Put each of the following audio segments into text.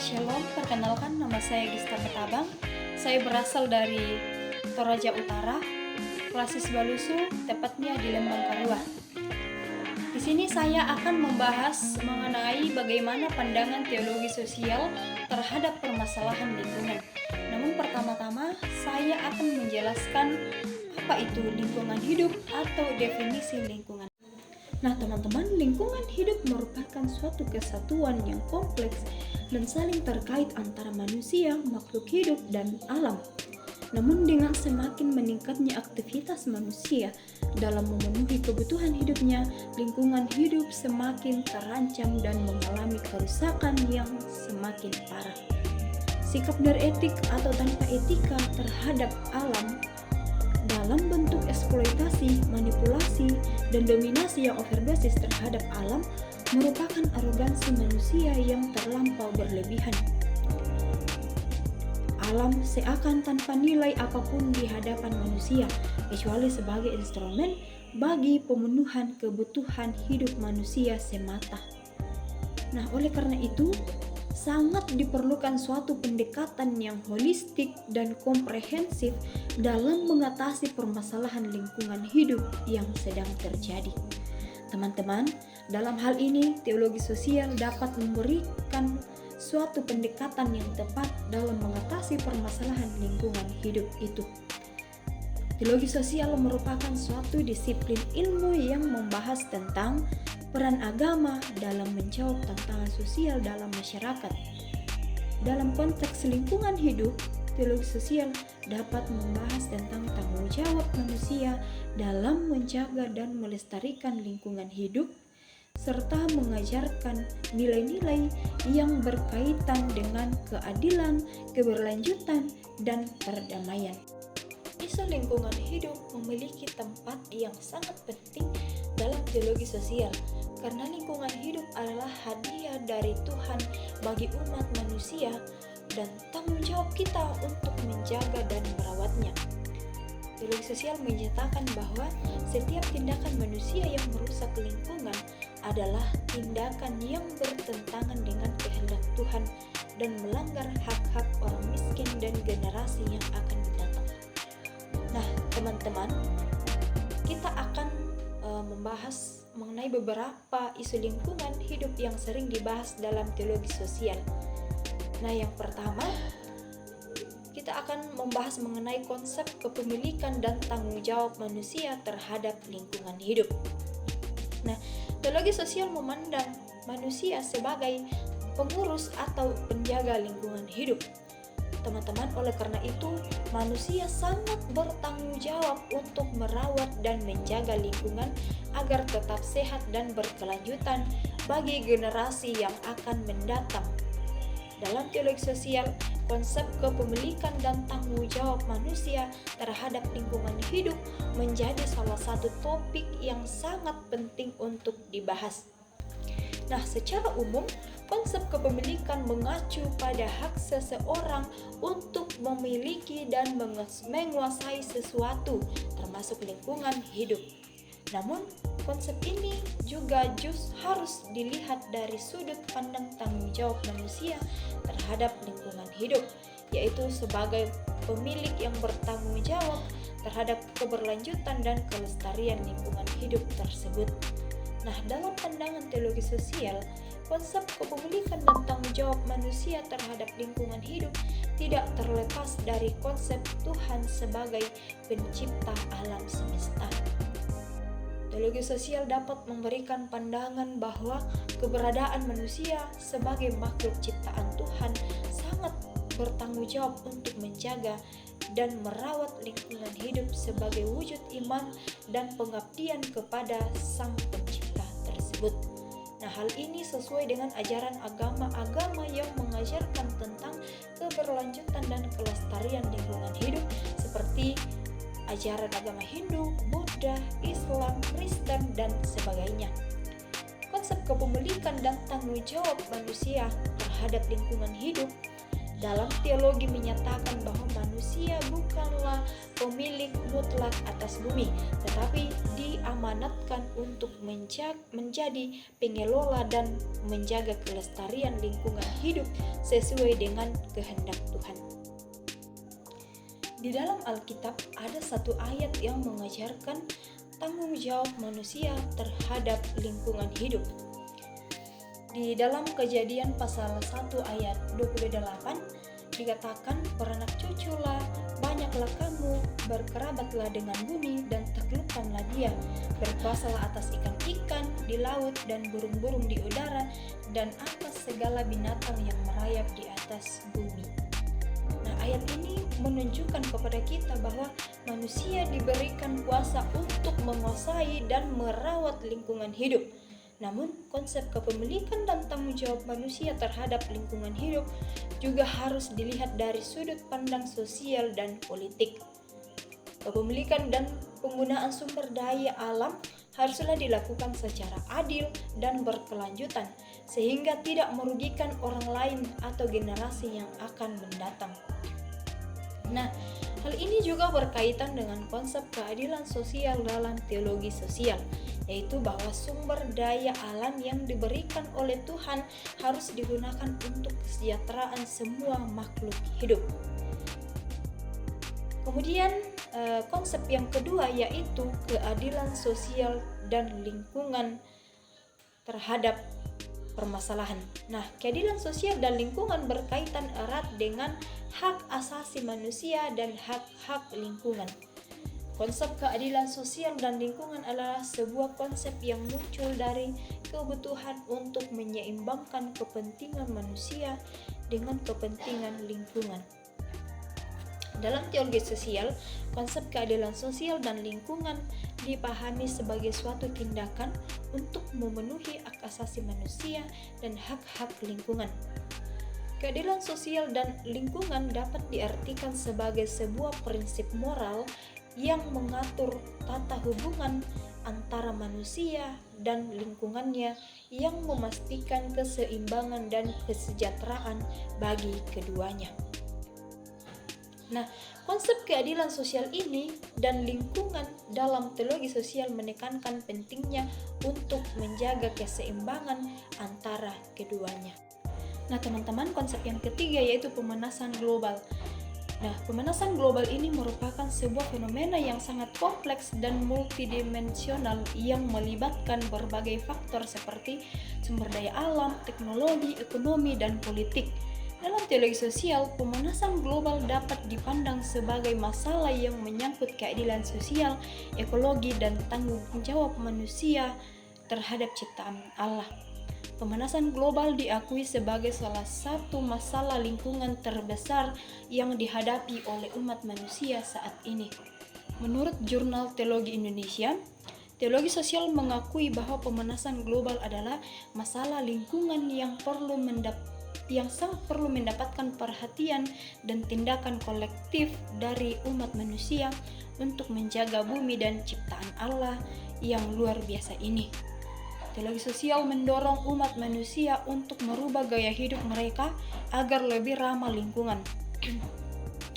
Shalom, perkenalkan nama saya Gista Petabang. Saya berasal dari Toraja Utara, Klasis Balusu, tepatnya di Lembang Karua. Di sini saya akan membahas mengenai bagaimana pandangan teologi sosial terhadap permasalahan lingkungan. Namun pertama-tama saya akan menjelaskan apa itu lingkungan hidup atau definisi lingkungan. Nah teman-teman, lingkungan hidup merupakan suatu kesatuan yang kompleks dan saling terkait antara manusia, makhluk hidup, dan alam. Namun dengan semakin meningkatnya aktivitas manusia dalam memenuhi kebutuhan hidupnya, lingkungan hidup semakin terancam dan mengalami kerusakan yang semakin parah. Sikap beretik atau tanpa etika terhadap alam dalam bentuk eksploitasi, manipulasi, dan dominasi yang overdosis terhadap alam merupakan arogansi manusia yang terlampau berlebihan. Alam seakan tanpa nilai apapun di hadapan manusia, kecuali sebagai instrumen bagi pemenuhan kebutuhan hidup manusia semata. Nah, oleh karena itu, sangat diperlukan suatu pendekatan yang holistik dan komprehensif dalam mengatasi permasalahan lingkungan hidup yang sedang terjadi. Teman-teman, dalam hal ini teologi sosial dapat memberikan suatu pendekatan yang tepat dalam mengatasi permasalahan lingkungan hidup itu. Teologi sosial merupakan suatu disiplin ilmu yang membahas tentang peran agama dalam menjawab tantangan sosial dalam masyarakat. Dalam konteks lingkungan hidup, teologi sosial dapat membahas tentang tanggung jawab manusia dalam menjaga dan melestarikan lingkungan hidup, serta mengajarkan nilai-nilai yang berkaitan dengan keadilan, keberlanjutan, dan perdamaian. Isu lingkungan hidup memiliki tempat yang sangat penting dalam teologi sosial, karena lingkungan hidup adalah hadiah dari Tuhan bagi umat manusia dan tanggung jawab kita untuk menjaga dan merawatnya. Teologi sosial menyatakan bahwa setiap tindakan manusia yang merusak lingkungan adalah tindakan yang bertentangan dengan kehendak Tuhan dan melanggar hak-hak orang miskin dan generasi yang akan datang. Nah, teman-teman, kita akan membahas mengenai beberapa isu lingkungan hidup yang sering dibahas dalam teologi sosial. Nah, yang pertama, kita akan membahas mengenai konsep kepemilikan dan tanggung jawab manusia terhadap lingkungan hidup. Nah, teologi sosial memandang manusia sebagai pengurus atau penjaga lingkungan hidup. Teman-teman, oleh karena itu, manusia sangat bertanggung jawab untuk merawat dan menjaga lingkungan agar tetap sehat dan berkelanjutan bagi generasi yang akan mendatang. Dalam teologi sosial, konsep kepemilikan dan tanggung jawab manusia terhadap lingkungan hidup menjadi salah satu topik yang sangat penting untuk dibahas. Nah, secara umum, konsep kepemilikan mengacu pada hak seseorang untuk memiliki dan menguasai sesuatu, termasuk lingkungan hidup. Namun, konsep ini juga harus dilihat dari sudut pandang tanggung jawab manusia terhadap lingkungan hidup, yaitu sebagai pemilik yang bertanggung jawab terhadap keberlanjutan dan kelestarian lingkungan hidup tersebut. Nah, dalam pandangan teologi sosial, konsep kepemilikan dan tanggung jawab manusia terhadap lingkungan hidup tidak terlepas dari konsep Tuhan sebagai pencipta alam semesta. Teologi sosial dapat memberikan pandangan bahwa keberadaan manusia sebagai makhluk ciptaan Tuhan sangat bertanggung jawab untuk menjaga dan merawat lingkungan hidup sebagai wujud iman dan pengabdian kepada Sang Pencipta tersebut. Nah, hal ini sesuai dengan ajaran agama-agama yang mengajarkan tentang keberlanjutan dan kelestarian lingkungan hidup seperti ajaran agama Hindu, Buddha, Islam, Kristen, dan sebagainya. Konsep kepemilikan dan tanggung jawab manusia terhadap lingkungan hidup Dalam teologi menyatakan bahwa manusia bukanlah pemilik mutlak atas bumi, tetapi diamanatkan untuk menjadi pengelola dan menjaga kelestarian lingkungan hidup sesuai dengan kehendak Tuhan. Di dalam Alkitab ada satu ayat yang mengajarkan tanggung jawab manusia terhadap lingkungan hidup. Di dalam Kejadian pasal 1 ayat 28 dikatakan, "Beranak cuculah, banyaklah kamu, berkerabatlah dengan bumi dan taklukkanlah dia, berkuasalah atas ikan-ikan di laut dan burung-burung di udara dan atas segala binatang yang merayap di atas bumi." Nah, ayat ini menunjukkan kepada kita bahwa manusia diberikan kuasa untuk menguasai dan merawat lingkungan hidup. Namun, konsep kepemilikan dan tanggung jawab manusia terhadap lingkungan hidup juga harus dilihat dari sudut pandang sosial dan politik. Kepemilikan dan penggunaan sumber daya alam haruslah dilakukan secara adil dan berkelanjutan, sehingga tidak merugikan orang lain atau generasi yang akan mendatang. Nah, hal ini juga berkaitan dengan konsep keadilan sosial dalam teologi sosial, yaitu bahwa sumber daya alam yang diberikan oleh Tuhan harus digunakan untuk kesejahteraan semua makhluk hidup. Kemudian konsep yang kedua yaitu keadilan sosial dan lingkungan terhadap permasalahan. Nah, keadilan sosial dan lingkungan berkaitan erat dengan hak asasi manusia dan hak-hak lingkungan. Konsep keadilan sosial dan lingkungan adalah sebuah konsep yang muncul dari kebutuhan untuk menyeimbangkan kepentingan manusia dengan kepentingan lingkungan. Dalam teologi sosial, konsep keadilan sosial dan lingkungan dipahami sebagai suatu tindakan untuk memenuhi hak asasi manusia dan hak-hak lingkungan. Keadilan sosial dan lingkungan dapat diartikan sebagai sebuah prinsip moral yang mengatur tata hubungan antara manusia dan lingkungannya, yang memastikan keseimbangan dan kesejahteraan bagi keduanya. Nah, konsep keadilan sosial ini dan lingkungan dalam teologi sosial menekankan pentingnya untuk menjaga keseimbangan antara keduanya. Nah, teman-teman, konsep yang ketiga yaitu pemanasan global. Nah, pemanasan global ini merupakan sebuah fenomena yang sangat kompleks dan multidimensional yang melibatkan berbagai faktor seperti sumber daya alam, teknologi, ekonomi, dan politik. Dalam teologi sosial, pemanasan global dapat dipandang sebagai masalah yang menyangkut keadilan sosial, ekologi, dan tanggung jawab manusia terhadap ciptaan Allah. Pemanasan global diakui sebagai salah satu masalah lingkungan terbesar yang dihadapi oleh umat manusia saat ini. Menurut Jurnal Teologi Indonesia, teologi sosial mengakui bahwa pemanasan global adalah masalah lingkungan yang sangat perlu mendapatkan perhatian dan tindakan kolektif dari umat manusia untuk menjaga bumi dan ciptaan Allah yang luar biasa ini. Teologi sosial mendorong umat manusia untuk merubah gaya hidup mereka agar lebih ramah lingkungan.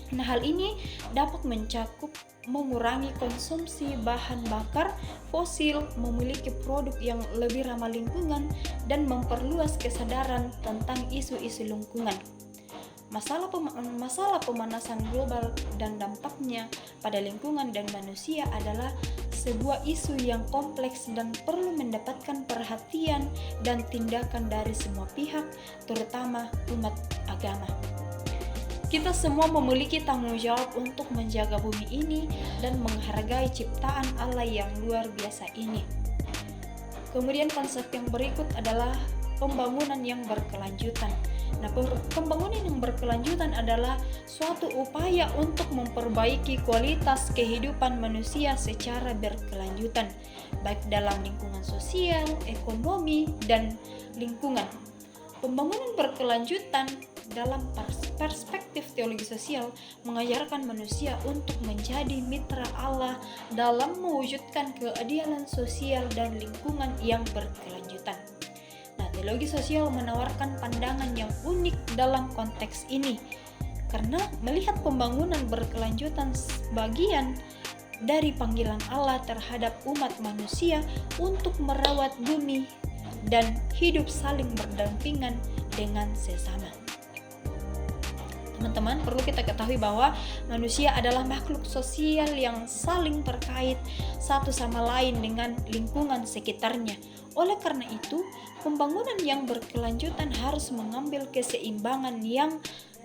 Nah, hal ini dapat mencakup mengurangi konsumsi bahan bakar fosil, memiliki produk yang lebih ramah lingkungan, dan memperluas kesadaran tentang isu-isu lingkungan. Masalah pemanasan global dan dampaknya pada lingkungan dan manusia adalah sebuah isu yang kompleks dan perlu mendapatkan perhatian dan tindakan dari semua pihak, terutama umat agama. Kita semua memiliki tanggung jawab untuk menjaga bumi ini dan menghargai ciptaan Allah yang luar biasa ini. Kemudian konsep yang berikut adalah pembangunan yang berkelanjutan. Nah, pembangunan yang berkelanjutan adalah suatu upaya untuk memperbaiki kualitas kehidupan manusia secara berkelanjutan, baik dalam lingkungan sosial, ekonomi, dan lingkungan. Pembangunan berkelanjutan dalam perspektif teologi sosial mengajarkan manusia untuk menjadi mitra Allah dalam mewujudkan keadilan sosial dan lingkungan yang berkelanjutan. Teologi sosial menawarkan pandangan yang unik unik dalam konteks ini, karena melihat pembangunan berkelanjutan bagian dari panggilan Allah terhadap umat manusia untuk merawat bumi dan hidup saling berdampingan dengan sesama. Teman-teman, perlu kita ketahui bahwa manusia adalah makhluk sosial yang saling terkait satu sama lain dengan lingkungan sekitarnya. Oleh karena itu, pembangunan yang berkelanjutan harus mengambil keseimbangan yang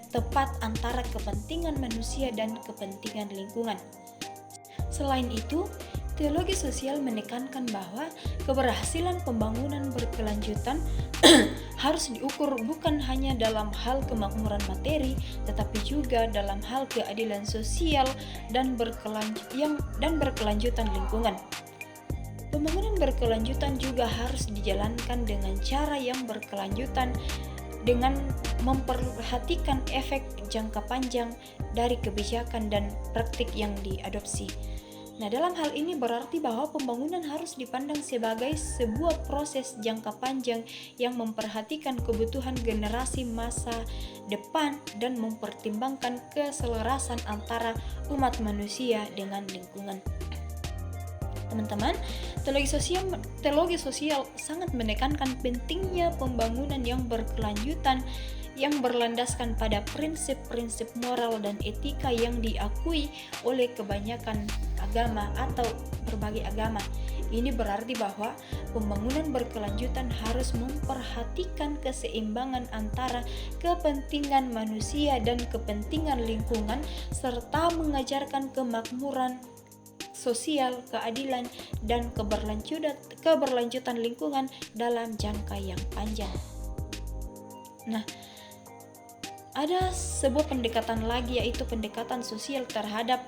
tepat antara kepentingan manusia dan kepentingan lingkungan. Selain itu, teologi sosial menekankan bahwa keberhasilan pembangunan berkelanjutan harus diukur bukan hanya dalam hal kemakmuran materi, tetapi juga dalam hal keadilan sosial dan berkelanjutan lingkungan. Pembangunan berkelanjutan juga harus dijalankan dengan cara yang berkelanjutan dengan memperhatikan efek jangka panjang dari kebijakan dan praktik yang diadopsi. Nah, dalam hal ini berarti bahwa pembangunan harus dipandang sebagai sebuah proses jangka panjang yang memperhatikan kebutuhan generasi masa depan dan mempertimbangkan keselarasan antara umat manusia dengan lingkungan. Teman-teman, teologi sosial sangat menekankan pentingnya pembangunan yang berkelanjutan yang berlandaskan pada prinsip-prinsip moral dan etika yang diakui oleh kebanyakan agama atau berbagai agama. Ini berarti bahwa pembangunan berkelanjutan harus memperhatikan keseimbangan antara kepentingan manusia dan kepentingan lingkungan serta mengajarkan kemakmuran sosial, keadilan, dan keberlanjutan lingkungan dalam jangka yang panjang. Nah, ada sebuah pendekatan lagi, yaitu pendekatan sosial terhadap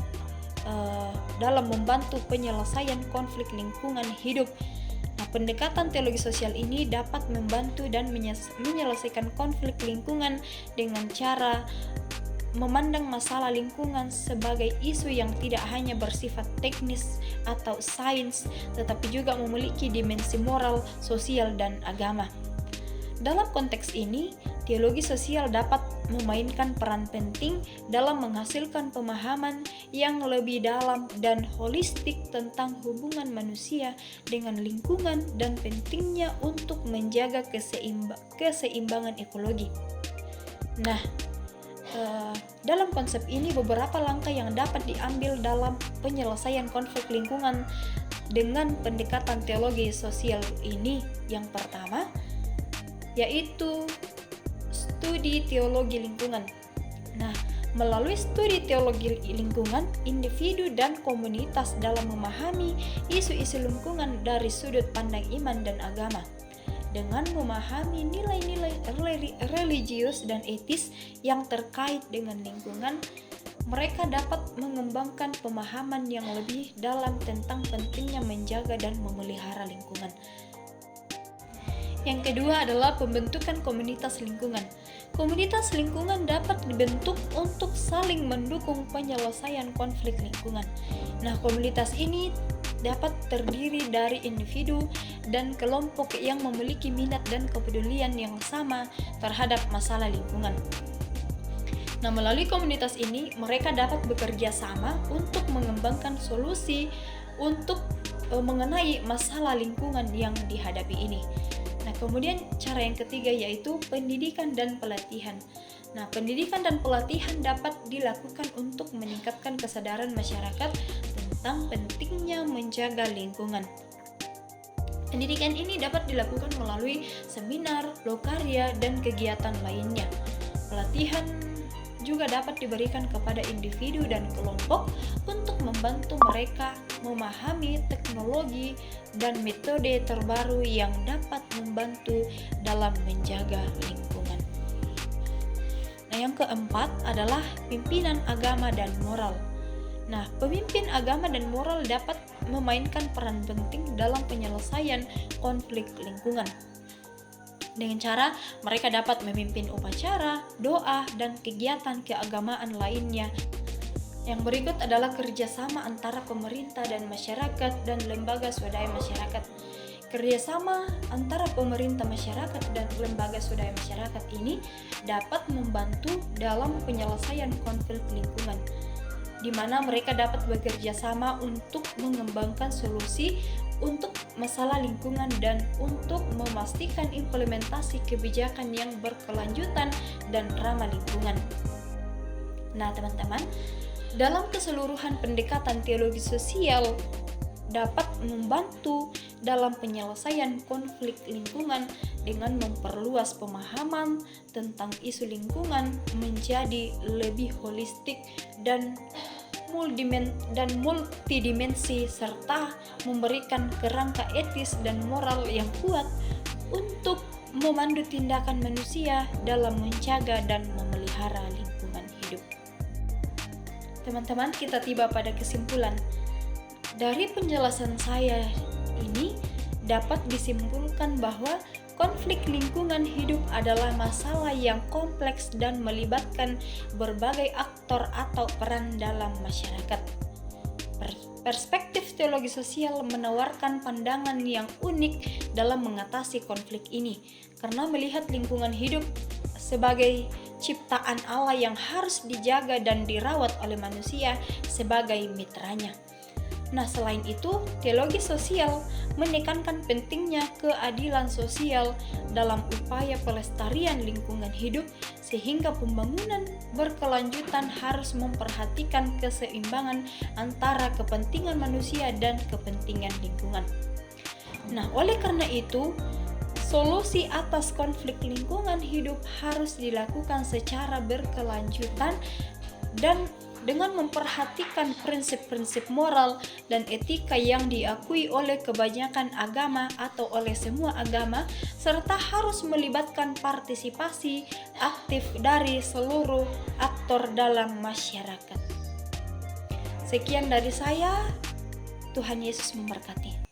dalam membantu penyelesaian konflik lingkungan hidup. Nah, pendekatan teologi sosial ini dapat membantu dan menyelesaikan konflik lingkungan dengan cara memandang masalah lingkungan sebagai isu yang tidak hanya bersifat teknis atau sains, tetapi juga memiliki dimensi moral, sosial, dan agama. Dalam konteks ini, teologi sosial dapat memainkan peran penting dalam menghasilkan pemahaman yang lebih dalam dan holistik tentang hubungan manusia dengan lingkungan dan pentingnya untuk menjaga keseimbangan ekologi. Nah, dalam konsep ini beberapa langkah yang dapat diambil dalam penyelesaian konflik lingkungan dengan pendekatan teologi sosial ini. Yang pertama, yaitu studi teologi lingkungan. Nah, melalui studi teologi lingkungan, individu dan komunitas dalam memahami isu-isu lingkungan dari sudut pandang iman dan agama. Dengan memahami nilai-nilai religius dan etis yang terkait dengan lingkungan, mereka dapat mengembangkan pemahaman yang lebih dalam tentang pentingnya menjaga dan memelihara lingkungan. Yang kedua adalah pembentukan komunitas lingkungan. Komunitas lingkungan dapat dibentuk untuk saling mendukung penyelesaian konflik lingkungan. Nah, komunitas ini dapat terdiri dari individu dan kelompok yang memiliki minat dan kepedulian yang sama terhadap masalah lingkungan. Nah, melalui komunitas ini, mereka dapat bekerja sama untuk mengembangkan solusi untuk mengenai masalah lingkungan yang dihadapi ini. Nah, kemudian cara yang ketiga yaitu pendidikan dan pelatihan. Nah, pendidikan dan pelatihan dapat dilakukan untuk meningkatkan kesadaran masyarakat tentang pentingnya menjaga lingkungan. Pendidikan ini dapat dilakukan melalui seminar, lokarya, dan kegiatan lainnya. Pelatihan juga dapat diberikan kepada individu dan kelompok untuk membantu mereka memahami teknologi dan metode terbaru yang dapat membantu dalam menjaga lingkungan. Nah, yang keempat adalah pimpinan agama dan moral. Nah, pemimpin agama dan moral dapat memainkan peran penting dalam penyelesaian konflik lingkungan. Dengan cara mereka dapat memimpin upacara, doa, dan kegiatan keagamaan lainnya. Yang berikut adalah kerjasama antara pemerintah dan masyarakat dan lembaga swadaya masyarakat. Kerjasama antara pemerintah, masyarakat, dan lembaga swadaya masyarakat ini dapat membantu dalam penyelesaian konflik lingkungan, di mana mereka dapat bekerja sama untuk mengembangkan solusi untuk masalah lingkungan dan untuk memastikan implementasi kebijakan yang berkelanjutan dan ramah lingkungan. Nah, teman-teman, dalam keseluruhan pendekatan teologi sosial dapat membantu dalam penyelesaian konflik lingkungan dengan memperluas pemahaman tentang isu lingkungan menjadi lebih holistik dan multidimensi, serta memberikan kerangka etis dan moral yang kuat untuk memandu tindakan manusia dalam menjaga dan memelihara lingkungan hidup. Teman-teman, kita tiba pada kesimpulan. Dari penjelasan saya ini dapat disimpulkan bahwa konflik lingkungan hidup adalah masalah yang kompleks dan melibatkan berbagai aktor atau peran dalam masyarakat. Perspektif teologi sosial menawarkan pandangan yang unik dalam mengatasi konflik ini, karena melihat lingkungan hidup sebagai ciptaan Allah yang harus dijaga dan dirawat oleh manusia sebagai mitranya. Nah, selain itu, teologi sosial menekankan pentingnya keadilan sosial dalam upaya pelestarian lingkungan hidup, sehingga pembangunan berkelanjutan harus memperhatikan keseimbangan antara kepentingan manusia dan kepentingan lingkungan. Nah, oleh karena itu, solusi atas konflik lingkungan hidup harus dilakukan secara berkelanjutan dan dengan memperhatikan prinsip-prinsip moral dan etika yang diakui oleh kebanyakan agama atau oleh semua agama, serta harus melibatkan partisipasi aktif dari seluruh aktor dalam masyarakat. Sekian dari saya, Tuhan Yesus memberkati.